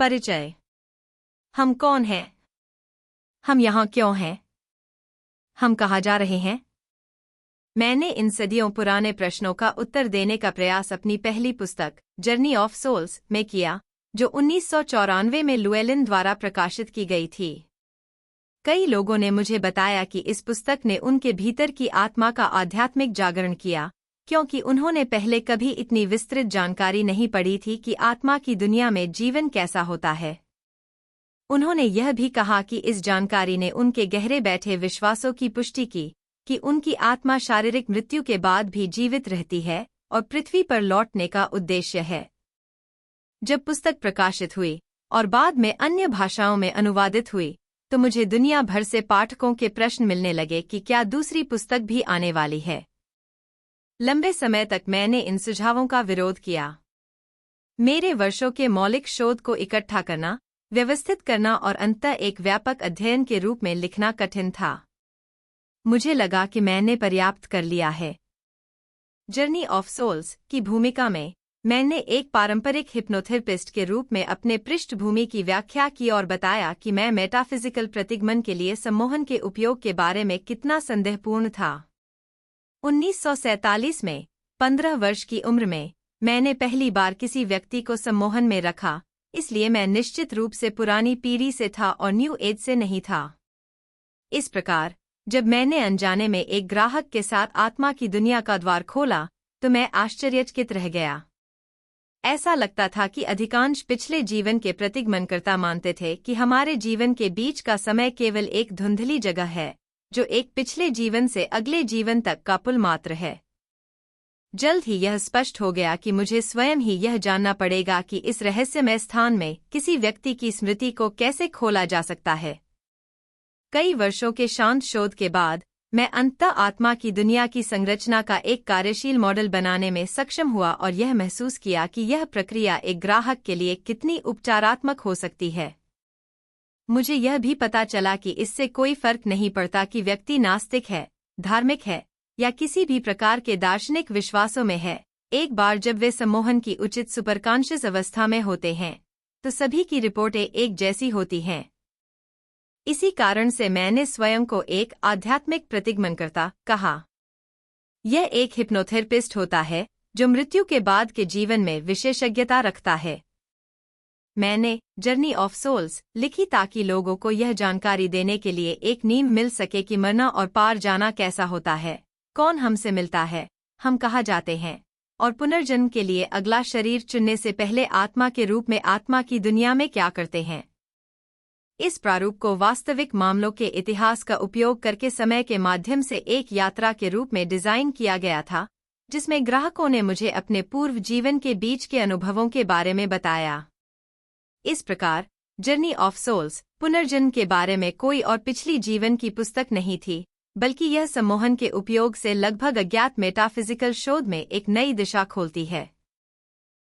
परिचय। हम कौन हैं? हम यहाँ क्यों हैं? हम कहाँ जा रहे हैं? मैंने इन सदियों पुराने प्रश्नों का उत्तर देने का प्रयास अपनी पहली पुस्तक जर्नी ऑफ सोल्स में किया, जो 1994 में लुएलिन द्वारा प्रकाशित की गई थी। कई लोगों ने मुझे बताया कि इस पुस्तक ने उनके भीतर की आत्मा का आध्यात्मिक जागरण किया, क्योंकि उन्होंने पहले कभी इतनी विस्तृत जानकारी नहीं पढ़ी थी कि आत्मा की दुनिया में जीवन कैसा होता है। उन्होंने यह भी कहा कि इस जानकारी ने उनके गहरे बैठे विश्वासों की पुष्टि की कि उनकी आत्मा शारीरिक मृत्यु के बाद भी जीवित रहती है और पृथ्वी पर लौटने का उद्देश्य है। जब पुस्तक प्रकाशित हुई और बाद में अन्य भाषाओं में अनुवादित हुई, तो मुझे दुनिया भर से पाठकों के प्रश्न मिलने लगे कि क्या दूसरी पुस्तक भी आने वाली है। लंबे समय तक मैंने इन सुझावों का विरोध किया। मेरे वर्षों के मौलिक शोध को इकट्ठा करना, व्यवस्थित करना और अंततः एक व्यापक अध्ययन के रूप में लिखना कठिन था। मुझे लगा कि मैंने पर्याप्त कर लिया है। जर्नी ऑफ सोल्स की भूमिका में मैंने एक पारंपरिक हिप्नोथेरेपिस्ट के रूप में अपने पृष्ठभूमि की व्याख्या की और बताया कि मैं मेटाफिजिकल प्रतिगमन के लिए सम्मोहन के उपयोग के बारे में कितना संदेहपूर्ण था। 1947 में 15 वर्ष की उम्र में मैंने पहली बार किसी व्यक्ति को सम्मोहन में रखा, इसलिए मैं निश्चित रूप से पुरानी पीढ़ी से था और न्यू एज से नहीं था। इस प्रकार जब मैंने अनजाने में एक ग्राहक के साथ आत्मा की दुनिया का द्वार खोला, तो मैं आश्चर्यचकित रह गया। ऐसा लगता था कि अधिकांश पिछले जीवन के प्रतिगमनकर्ता मानते थे कि हमारे जीवन के बीच का समय केवल एक धुंधली जगह है, जो एक पिछले जीवन से अगले जीवन तक का पुल मात्र है। जल्द ही यह स्पष्ट हो गया कि मुझे स्वयं ही यह जानना पड़ेगा कि इस रहस्यमय स्थान में किसी व्यक्ति की स्मृति को कैसे खोला जा सकता है। कई वर्षों के शांत शोध के बाद मैं अंततः आत्मा की दुनिया की संरचना का एक कार्यशील मॉडल बनाने में सक्षम हुआ और यह महसूस किया कि यह प्रक्रिया एक ग्राहक के लिए कितनी उपचारात्मक हो सकती है। मुझे यह भी पता चला कि इससे कोई फर्क नहीं पड़ता कि व्यक्ति नास्तिक है, धार्मिक है या किसी भी प्रकार के दार्शनिक विश्वासों में है। एक बार जब वे सम्मोहन की उचित सुपरकॉन्शियस अवस्था में होते हैं, तो सभी की रिपोर्टें एक जैसी होती हैं। इसी कारण से मैंने स्वयं को एक आध्यात्मिक प्रतिगमनकर्ता कहा। यह एक हिप्नोथेरेपिस्ट होता है जो मृत्यु के बाद के जीवन में विशेषज्ञता रखता है। मैंने जर्नी ऑफ सोल्स लिखी ताकि लोगों को यह जानकारी देने के लिए एक नींव मिल सके कि मरना और पार जाना कैसा होता है, कौन हमसे मिलता है, हम कहाँ जाते हैं और पुनर्जन्म के लिए अगला शरीर चुनने से पहले आत्मा के रूप में आत्मा की दुनिया में क्या करते हैं। इस प्रारूप को वास्तविक मामलों के इतिहास का उपयोग करके समय के माध्यम से एक यात्रा के रूप में डिजाइन किया गया था, जिसमें ग्राहकों ने मुझे अपने पूर्व जीवन के बीच के अनुभवों के बारे में बताया। इस प्रकार जर्नी ऑफ सोल्स पुनर्जन्म के बारे में कोई और पिछली जीवन की पुस्तक नहीं थी, बल्कि यह सम्मोहन के उपयोग से लगभग अज्ञात मेटाफिजिकल शोध में एक नई दिशा खोलती है।